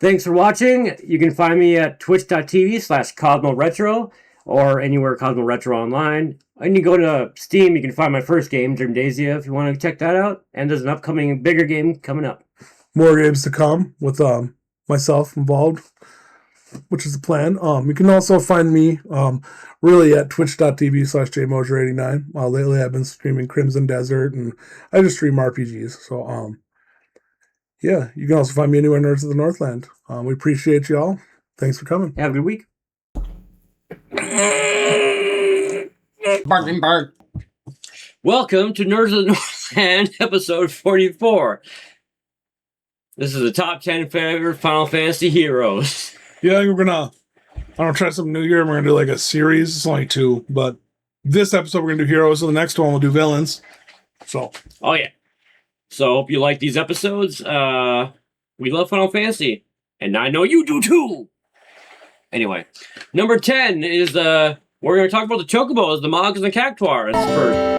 Thanks for watching. You can find me at twitch.tv/CosmoRetro or anywhere Cosmo Retro online. And you go to Steam, you can find my first game, Dreamdasia, if you want to check that out. And there's an upcoming bigger game coming up. More games to come with myself involved, which is the plan. You can also find me really at twitch.tv/jmosier89. Lately I've been streaming Crimson Desert, and I just stream RPGs. So yeah, you can also find me anywhere Nerds of the Northland. We appreciate y'all. Thanks for coming. Have a good week. Barking bark. Welcome to Nerds of the Northland, episode 44. This is the top 10 favorite Final Fantasy heroes. Yeah, we're gonna try something new here. We're gonna do like a series. It's only 2, but this episode we're gonna do heroes, so the next one we'll do villains. So oh yeah. So hope you like these episodes. We love Final Fantasy, and I know you do too. Anyway, number 10 is we're going to talk about the Chocobos, the Mogs, and the Cactuars first.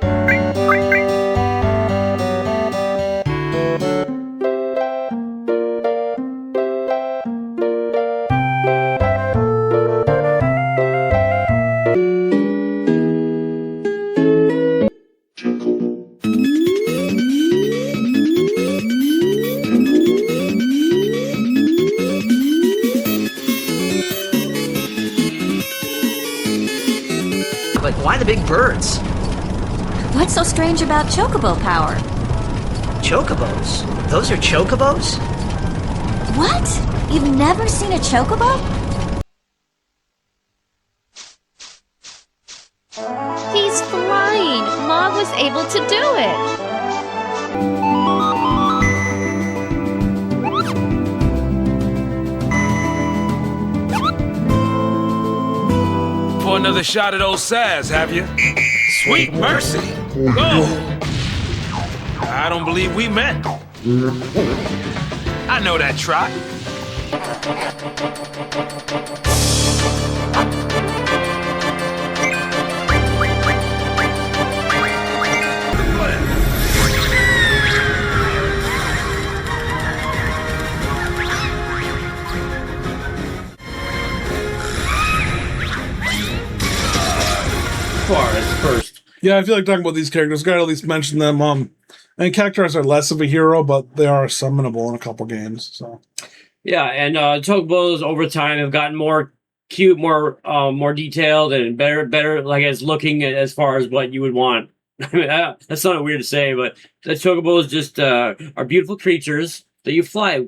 Why the big birds? What's so strange about chocobo power? Chocobos? Those are chocobos? What? You've never seen a chocobo? He's flying! Mog was able to do it! For another shot at old Saz, have you? Sweet mercy! Oh! I don't believe we met. I know that trot. First. yeah, I feel like talking about these characters. Gotta at least mention them. And Cactuars are less of a hero, but they are summonable in a couple games. So Yeah, and Chocobos over time have gotten more cute, more detailed, and better like as looking as far as what you would want. I mean, that's not weird to say, but the Chocobos just are beautiful creatures that you fly.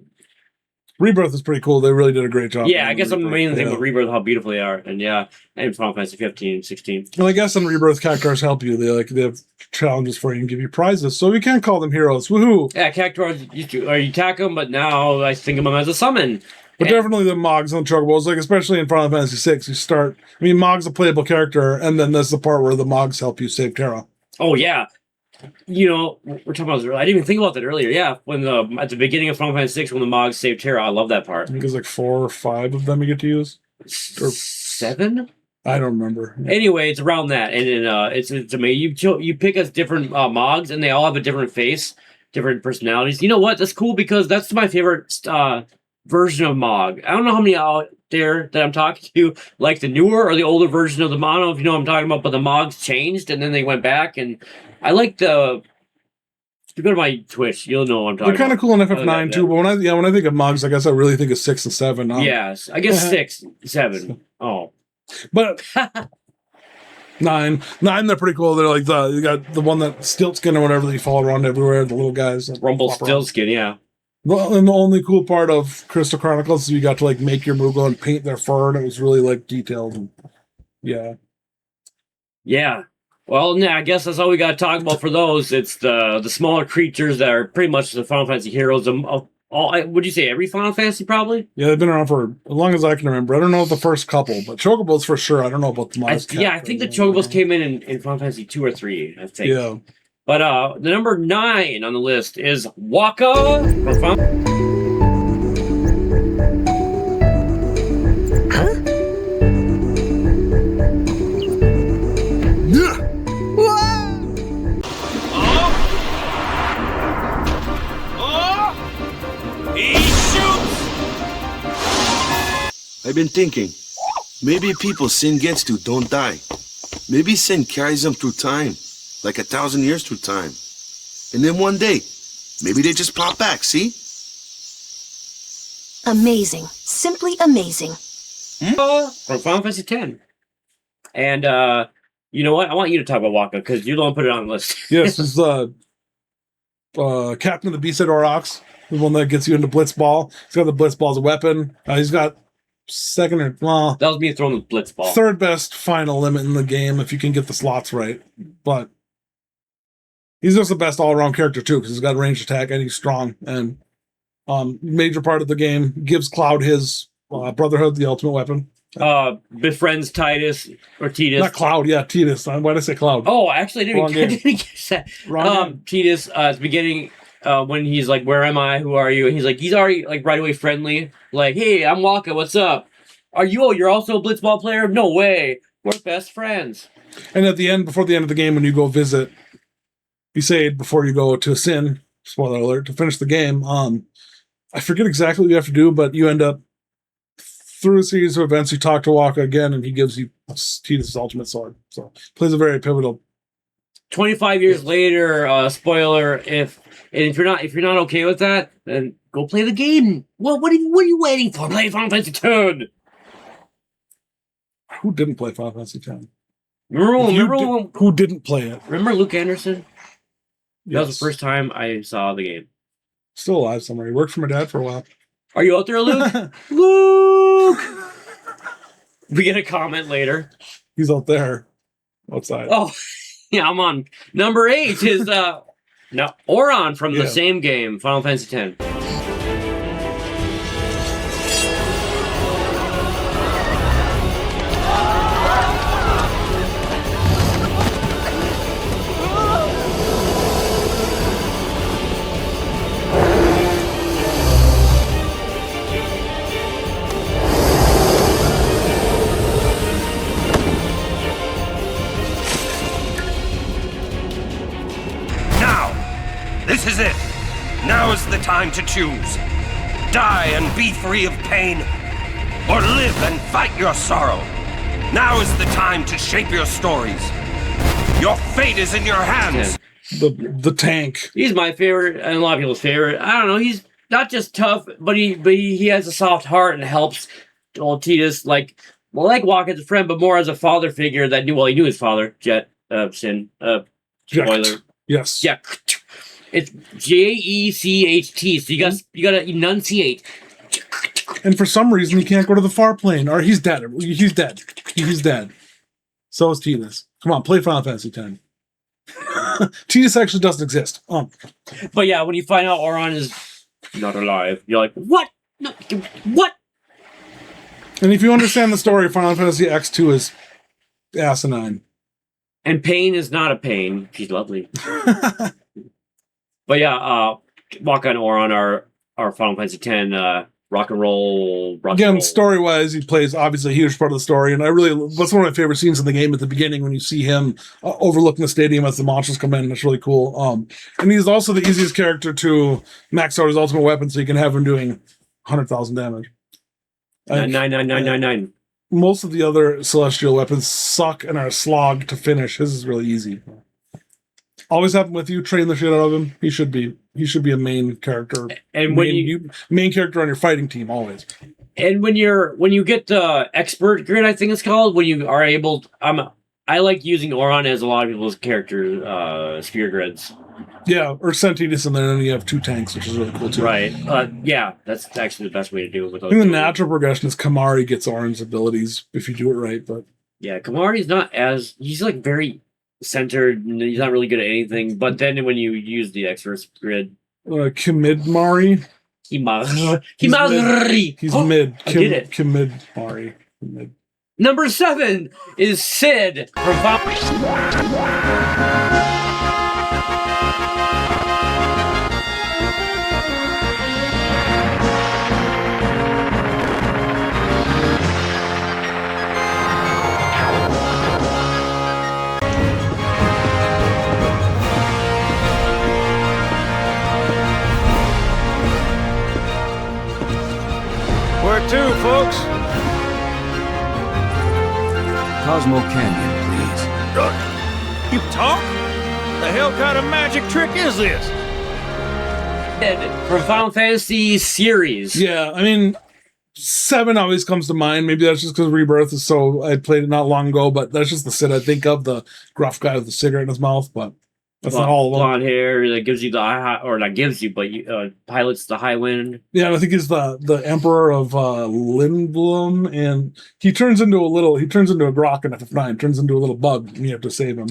Rebirth is pretty cool. They really did a great job. Yeah, I guess I'm the main thing yeah. with Rebirth, how beautiful they are, and yeah, and Final Fantasy 15, 16. Well, I guess in Rebirth, Cactuars help you. They have challenges for you and give you prizes, so we can't call them heroes. Woohoo! Yeah, Cactuars, you attack them, but now I think of them as a summon. But definitely the Mogs and the Chocobos, like especially in Final Fantasy VI, you start. I mean, Mog's a playable character, and then there's the part where the Mogs help you save Terra. Oh yeah, you know we're talking about. I didn't even think about that earlier. Yeah, when at the beginning of Final Fantasy VI, when the Mogs saved Terra, I love that part. I think there's like 4 or 5 of them you get to use. Or 7? I don't remember. Anyway, it's around that, and then it's amazing. You pick us different Mogs, and they all have a different face, different personalities. You know what? That's cool because that's my favorite version of Mog. I don't know how many out there that I'm talking to like the newer or the older version of the Mono. If you know what I'm talking about, but the Mogs changed, and then they went back, and I like the. If you go to my Twitch, you'll know what I'm talking They're kind of about. cool in FF9 too, but when I think of Mogs, I guess I really think of 6 and 7. Yes, I guess 6, 7. Oh. But 9, they're pretty cool. They're like you got the one that Stiltskin or whatever that you follow around everywhere. The little guys, Rumpelstiltskin, yeah. Well, and the only cool part of Crystal Chronicles is you got to like make your Moogle and paint their fur, and it was really like detailed. And, yeah. Well, nah, I guess that's all we got to talk about for those. It's the smaller creatures that are pretty much the Final Fantasy heroes of all. Would you say every Final Fantasy probably? Yeah, they've been around for as long as I can remember. I don't know the first couple, but Chocobos for sure. I don't know about the Mogs. I think the Chocobos came in Final Fantasy 2 or 3. I think. Yeah. But the number 9 on the list is Wakka from Final. I've been thinking, maybe people sin gets to don't die. Maybe sin carries them through time, like 1,000 years through time. And then one day, maybe they just pop back, see? Amazing. Simply amazing. From Final Fantasy X. And you know what? I want you to talk about Wakka because you don't put it on the list. Yes, this is Captain of the Beast at Aurochs, the one that gets you into Blitzball. He's got the Blitzball as a weapon. He's got second or that was me throwing the Blitzball. Third best final limit in the game if you can get the slots right. But he's just the best all-around character too because he's got ranged attack and he's strong. And major part of the game gives Cloud his Brotherhood, the ultimate weapon. Befriends Tidus or Tidus. Not Cloud, yeah, Tidus. Why did I say Cloud? Oh, actually, I Wrong didn't get that. Tidus, at the beginning, when he's like, "Where am I? Who are you?" And he's already like right away friendly. Like, "Hey, I'm Wakka. What's up? Are you? Oh, you're also a Blitzball player? No way. We're best friends." And at the end, before the end of the game, when you go visit, you say before you go to Sin, spoiler alert, to finish the game. I forget exactly what you have to do, but you end up through a series of events. You talk to Wakka again, and he gives you Tidus' ultimate sword. So plays a very pivotal. 25 years later, spoiler. If you're not okay with that, then go play the game. What are you waiting for? Play Final Fantasy X. Who didn't play Final Fantasy X? Who didn't play it? Remember Luke Anderson? That Yes. was the first time I saw the game. Still alive somewhere. He worked for my dad for a while. Are you out there, Luke? Luke! We get a comment later. He's out there. Outside. Oh, yeah, I'm on. Number 8 is Auron from the same game, Final Fantasy X. This is it. Now is the time to choose. Die and be free of pain, or live and fight your sorrow. Now is the time to shape your stories. Your fate is in your hands. The tank. He's my favorite, and a lot of people's favorite. I don't know. He's not just tough, but he has a soft heart and helps old Tidus like Wakka as a friend, but more as a father figure that he knew his father, Sin. Spoiler. Yes. Yeah. It's Jecht, so you gotta enunciate. And for some reason, he can't go to the far plane, or he's dead. He's dead. He's dead. So is Tidus. Come on, play Final Fantasy X. Tidus actually doesn't exist. But yeah, when you find out Auron is not alive, you're like, what? No, what? And if you understand the story, Final Fantasy X2 is asinine. And Pain is not a pain. She's lovely. But yeah, Wakka and Auron are Final Fantasy X rock and roll. Again, story-wise, he plays obviously a huge part of the story, and that's one of my favorite scenes in the game at the beginning when you see him overlooking the stadium as the monsters come in. That's really cool. And he's also the easiest character to max out his ultimate weapon, so you can have him doing 100,000 damage. 99999. Most of the other celestial weapons suck and are a slog to finish. His is really easy. Always have him with you, train the shit out of him. He should be a main character. And main character on your fighting team always. And when you get the expert grid, I think it's called, when you are able I like using Auron as a lot of people's character sphere grids. Yeah, or send Tidus in there, and then you have 2 tanks, which is really cool too. Right. Yeah, that's actually the best way to do it with those. I think the natural progression is Kamari gets Auron's abilities if you do it right, but yeah, Kamari's not he's like very centered, and he's not really good at anything. But then when you use the experts grid, Kimidmari. Himari. He's mid. I did it. Kimidmari. Mid. Number 7 is Sid from Where to, folks? Cosmo Canyon, please. You talk? The hell kind of magic trick is this? From Final Fantasy series. Yeah, I mean, 7 always comes to mind. Maybe that's just because Rebirth is so... I played it not long ago, but that's just the Sid I think of, the gruff guy with the cigarette in his mouth, but that's not all of them. Blonde hair that gives you the or not gives you, but pilots the high wind. Yeah, and I think he's the Emperor of Lindblom, and he turns into a Grok in FF9, turns into a little bug, and you have to save him.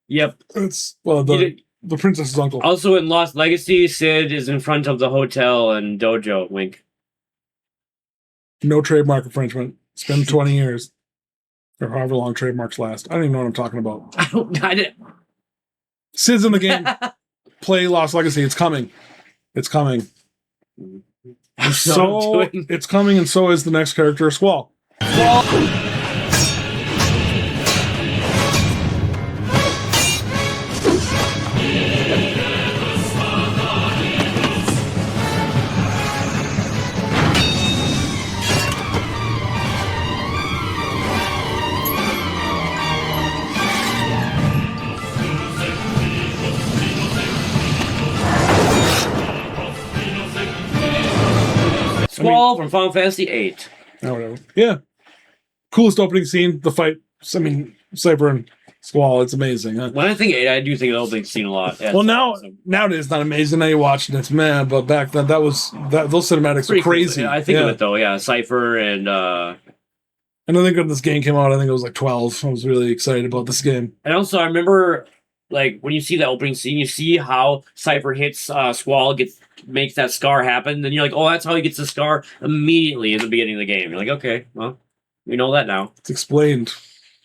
Yep. It's, well, the princess's uncle. Also in Lost Legacy, Sid is in front of the hotel and dojo. Wink. No trademark infringement. It's been 20 years. Or however long trademarks last. I don't even know what I'm talking about. I didn't. Sid's in the game. Play Lost Legacy. It's coming. It's coming. So it's coming, and so is the next character, Squall. Squall from Final Fantasy VIII. Oh, whatever. Yeah. Coolest opening scene, the fight. I mean, Cypher and Squall, it's amazing. Huh? When I think VIII, I do think of the opening scene a lot. Yeah, well, nowadays it's not amazing. Now you watch and it's mad, but back then those cinematics are crazy. Cool. I think of it though, yeah. Cypher and I think when this game came out, I think it was like 12. I was really excited about this game. And also I remember like when you see that opening scene, you see how Cypher hits Squall, makes that scar happen, then you're like, oh, that's how he gets the scar immediately in the beginning of the game. You're like, okay, well, we know that now. It's explained.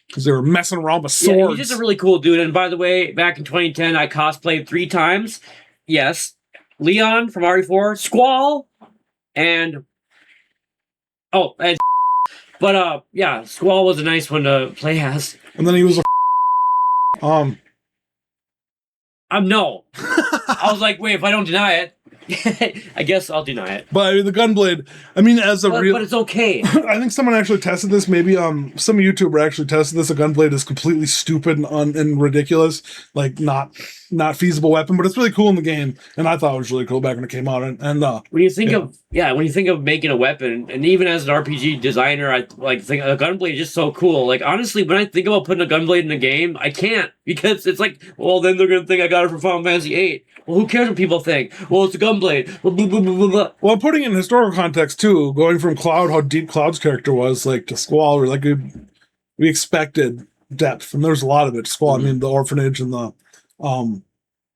Because they were messing around with swords. Yeah, he's just a really cool dude. And by the way, back in 2010, I cosplayed 3 times. Yes. Leon from RE4, Squall, and... Oh, and... But, yeah, Squall was a nice one to play as. And then he was a... No. I was like, wait, if I don't deny it, I guess I'll deny it. But I mean, the Gunblade, I mean, but it's okay. I think someone actually tested this. Maybe some YouTuber actually tested this. A Gunblade is completely stupid and ridiculous, like not feasible weapon, but it's really cool in the game. And I thought it was really cool back when it came out. And when you think of making a weapon, and even as an RPG designer, I think a Gunblade is just so cool. Like honestly, when I think about putting a Gunblade in a game, I can't, because it's like, well, then they're gonna think I got it from Final Fantasy VIII. Well, who cares what people think? Well, it's a Gunblade. Blah, blah, blah, blah, blah. Well, putting it in historical context too, going from Cloud, how deep Cloud's character was, like to Squall, or like we expected depth, and there's a lot of it. Squall, I mean, the orphanage and the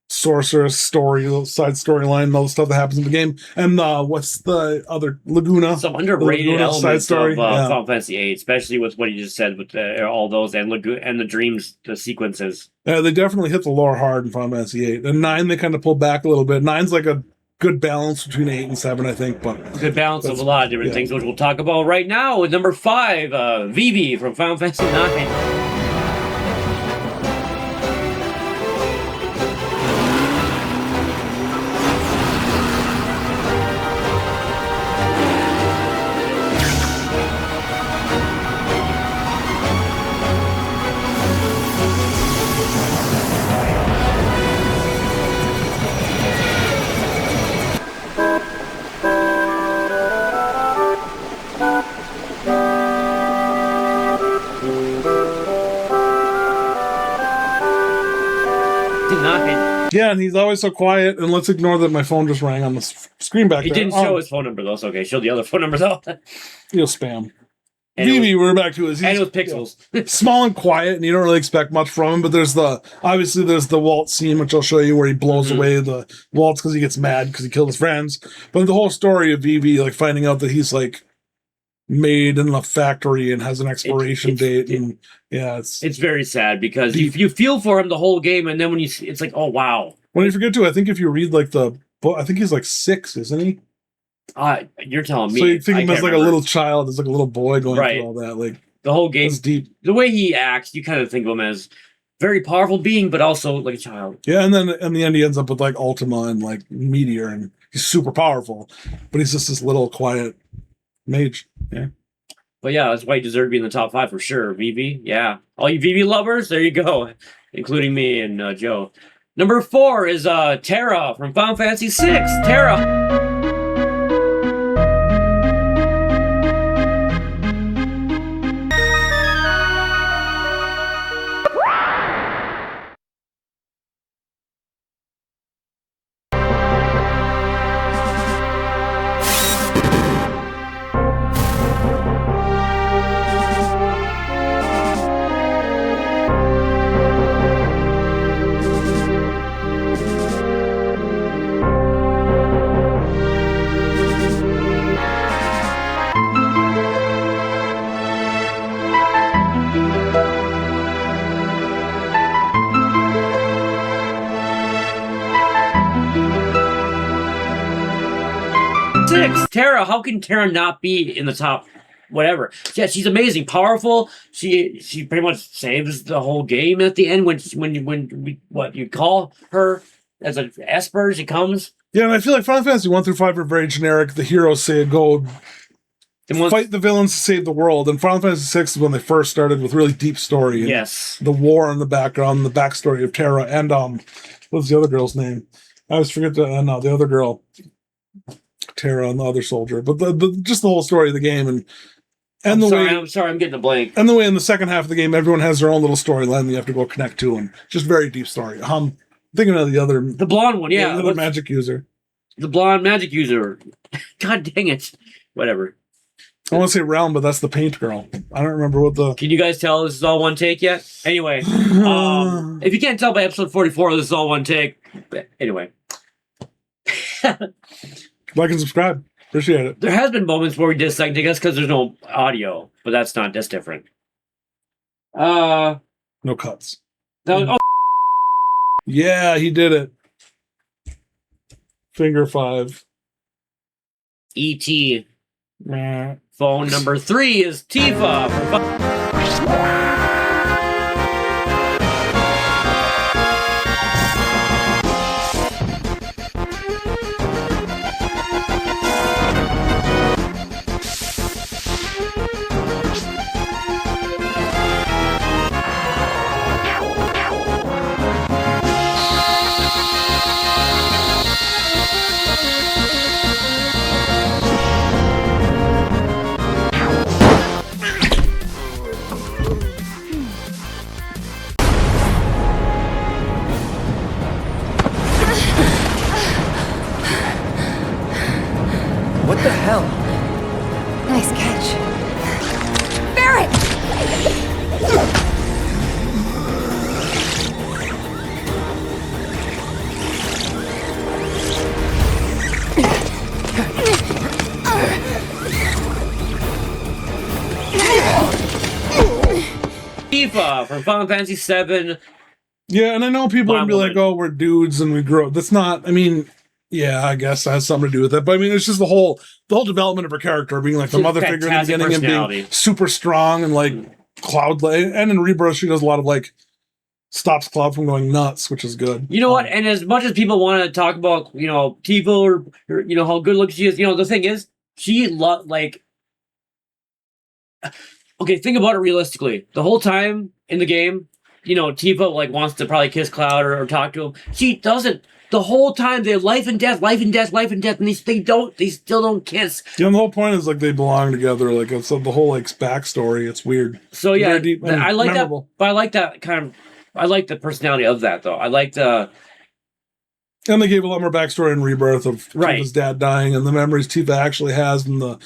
sorceress story, the side storyline, all the stuff that happens in the game, and what's the other Laguna? Some underrated elements of Final Fantasy VIII, especially with what you just said with all those and the dreams, the sequences. Yeah, they definitely hit the lore hard in Final Fantasy VIII. And 9, they kind of pulled back a little bit. 9's like a good balance between 8 and 7, I think. But good balance of a lot of different things, which we'll talk about right now with number 5, Vivi from Final Fantasy IX. Yeah, and he's always so quiet. And let's ignore that my phone just rang on the screen back there. He didn't show his phone number, though. So okay, show the other phone number, though. He'll spam. Vivi, we're back to his. And it was pixels. Small and quiet, and you don't really expect much from him. But there's the waltz scene, which I'll show you, where he blows away the waltz because he gets mad because he killed his friends. But the whole story of Vivi, like finding out that he's like made in a factory and has an expiration date, and it's very sad because you feel for him the whole game, and then when you see, it's like, oh wow. When you forget to, I think if you read like the book, I think he's like 6, isn't he? You're telling me. So you think him as like a little child, as like a little boy going through all that, like the whole game. Deep. The way he acts, you kind of think of him as very powerful being, but also like a child. Yeah, and then in the end, he ends up with like Ultima and like Meteor, and he's super powerful, but he's just this little quiet mage. Yeah. But yeah, that's why you deserve to be in the top 5 for sure. Vivi, yeah. All you Vivi lovers, there you go. Including me and Joe. Number 4 is Terra from Final Fantasy VI. Terra. 6, Terra. How can Terra not be in the top? Whatever. Yeah, she's amazing, powerful. She pretty much saves the whole game at the end when you call her as an Esper, she comes. Yeah, and I feel like Final Fantasy 1 through 5 are very generic. The heroes say go fight the villains to save the world. And Final Fantasy 6 is when they first started with really deep story. And yes. The war in the background, the backstory of Terra, and what's the other girl's name? I always forget the other girl. Terra and the other soldier. But just the whole story of the game and I'm sorry, I'm getting a blank. And the way in the second half of the game, everyone has their own little storyline you have to go connect to, and just very deep story. Thinking of the blonde one, yeah. The other magic user. The blonde magic user. God dang it. Whatever. I want to say Realm, but that's the paint girl. I don't remember what the... Can you guys tell this is all one take yet? Anyway, if you can't tell by episode 44, this is all one take. Anyway. Like and subscribe. Appreciate it. There has been moments where we did second take us because there's no audio, but that's different. No cuts. Oh. Yeah, he did it. Finger 5. E.T. Phone number 3 is Tifa. What the hell? Nice catch. Barret! Tifa from Final Fantasy VII. Yeah, and I know people would be like, oh, we're dudes and we grow. That's not, I mean... Yeah, I guess that has something to do with it. But I mean, it's just the whole development of her character being like the mother figure in the beginning and being super strong and like Cloud. And in Rebirth, she does a lot of like stops Cloud from going nuts, which is good. You know what? And as much as people want to talk about, Tifa or how good looking she is, the thing is, she okay, think about it realistically. The whole time in the game, Tifa wants to probably kiss Cloud or talk to him. She doesn't. The whole time they're life and death, and they still don't kiss. Yeah, and the whole point is like they belong together. Like it's the whole backstory. It's weird. So it's yeah, deep I like memorable. that. But I like that I like the personality of that though. I like the. And they gave a lot more backstory in Rebirth of Tifa's dad dying and the memories Tifa actually has and the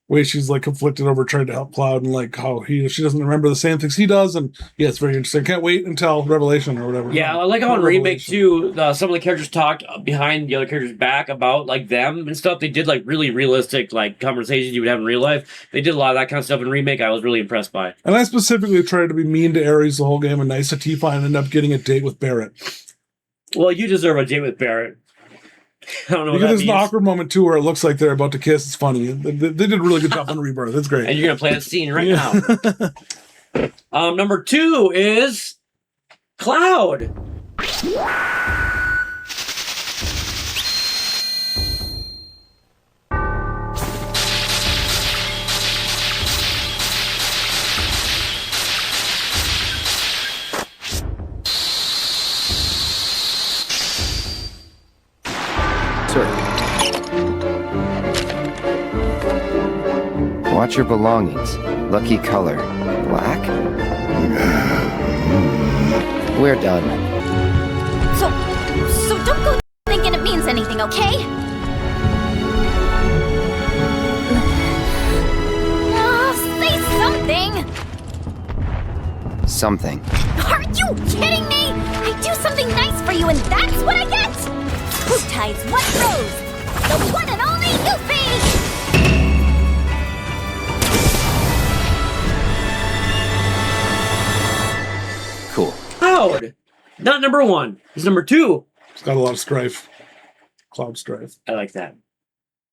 way she's like conflicted over trying to help Cloud and like how she doesn't remember the same things he does. And yeah, it's very interesting. Can't wait until Revelation or whatever. Yeah, I like how in Remake too, some of the characters talked behind the other characters' back about like them and stuff. They did like really realistic like conversations you would have in real life. They did a lot of that kind of stuff in Remake. I was really impressed by. And I specifically tried to be mean to Ares the whole game and nice to Tifa and end up getting a date with Barret. Well, you deserve a date with Barret. I don't know. Because there's an awkward moment too where it looks like they're about to kiss. It's funny. They did a really good job on Rebirth. It's great. And you're gonna play that scene right now. Number 2 is Cloud. Sir. Watch your belongings. Lucky color. Black? We're done. So don't go thinking it means anything, okay? Say something! Something. Are you kidding me? I do something nice for you and that's what I get? Who ties what rose? The one and only Yuffie! Cool. Cloud! Not number 1. He's number 2. It's got a lot of strife. Cloud strife. I like that.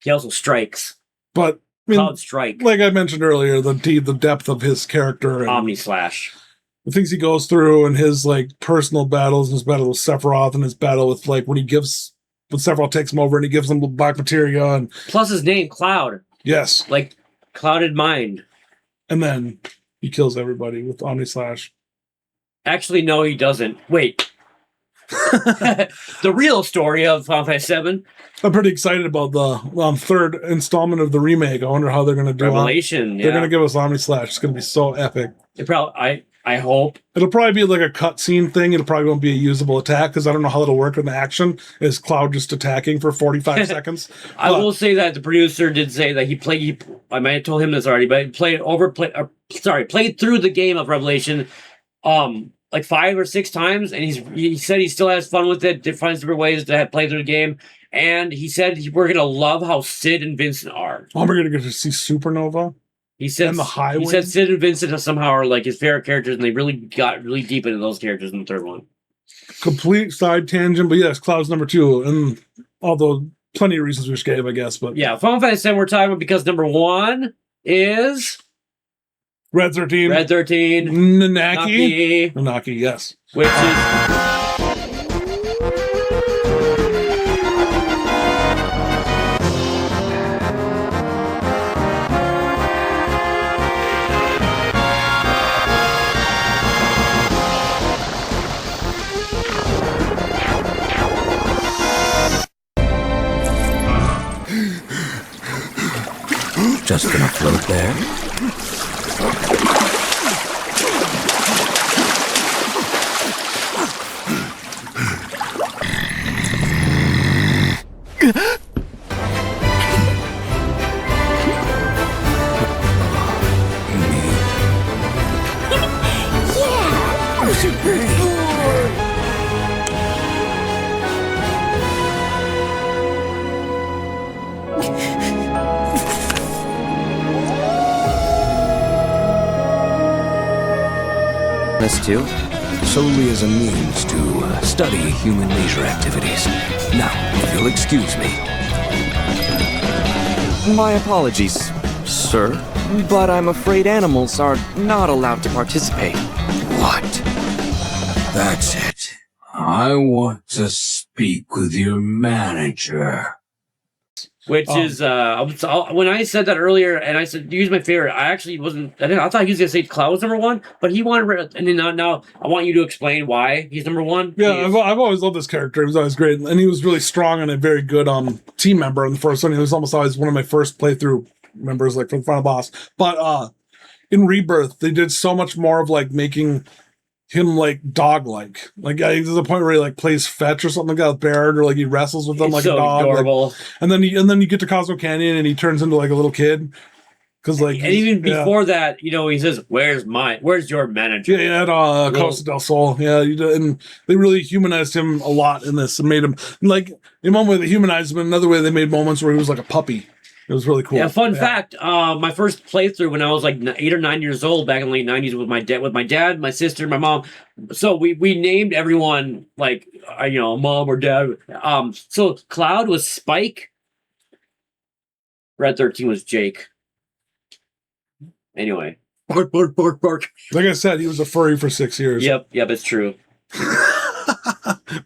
He also strikes. But I mean, Cloud strike. like I mentioned earlier, the depth of his character and Omni Slash. the things he goes through and his like personal battles, his battle with Sephiroth and his battle with like when Sephiroth takes him over and he gives him the black materia and Plus his name, Cloud. yes. Like clouded mind. And then he kills everybody with Omni Slash. Actually, no, he doesn't. Wait. The real story of Final Fantasy VII. I'm pretty excited about the third installment of the remake. I wonder how they're going to do Revelation. They're going to give us Omni Slash. It's going to be so epic. It probably, I hope. It'll probably be like a cutscene thing. It'll probably won't be a usable attack because I don't know how it'll work in the action. Is Cloud just attacking for 45 seconds? I will say that the producer did say that I might have told him this already, but he played through the game of Revelation like 5 or 6 times, and he said he still has fun with it, finds different ways to play through the game, and he said we're gonna love how Sid and Vincent are. Oh, we're gonna get to see Supernova. He said and the Highway. He said Sid and Vincent somehow are like his favorite characters, and they really got really deep into those characters in the third one. Complete side tangent, but yes, Cloud's number 2, and although plenty of reasons we just gave, I guess, but yeah, Final Fantasy VII we're talking about because number 1 is Red 13. Red 13. Nanaki, yes. Which is... Just gonna float there? This too? Solely as a means to study human leisure activities. Now, if you'll excuse me. My apologies, sir, but I'm afraid animals are not allowed to participate. What? That's it. I want to speak with your manager. Which is, when I said that earlier, and I said, use my favorite, I actually wasn't, I thought he was going to say Cloud was number 1, but he wanted, and then now I want you to explain why he's number 1. Yeah, I've always loved this character. He was always great, and he was really strong and a very good team member in the first one. He was almost always one of my first playthrough members, like, from the final boss. But in Rebirth, they did so much more of, like, making him like dog-like. Like there's a point where he like plays fetch or something like that with Barrett, or like he wrestles with them it's like so a dog. Adorable. Like, and then you get to Cosmo Canyon and he turns into like a little kid. Cause like and even before that, he says, "Where's your manager?" Yeah, at Costa del Sol. Yeah, and they really humanized him a lot in this and made him like in one way they humanized him, in another way they made moments where he was like a puppy. It was really cool. Yeah, fun fact. My first playthrough when I was like 8 or 9 years old back in the late 90s with my dad, my sister, my mom. So we named everyone like mom or dad. So Cloud was Spike. Red 13 was Jake. Anyway. Bark, bark, bark, bark. Like I said, he was a furry for 6 years. Yep, it's true.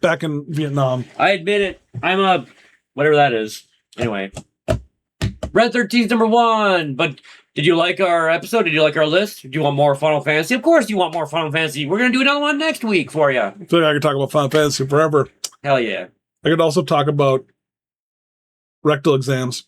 Back in Vietnam. I admit it. I'm a whatever that is. Anyway. Red 13's number 1, but did you like our episode? Did you like our list? Do you want more Final Fantasy? Of course you want more Final Fantasy. We're going to do another one next week for you. I feel like I could talk about Final Fantasy forever. Hell yeah. I could also talk about rectal exams.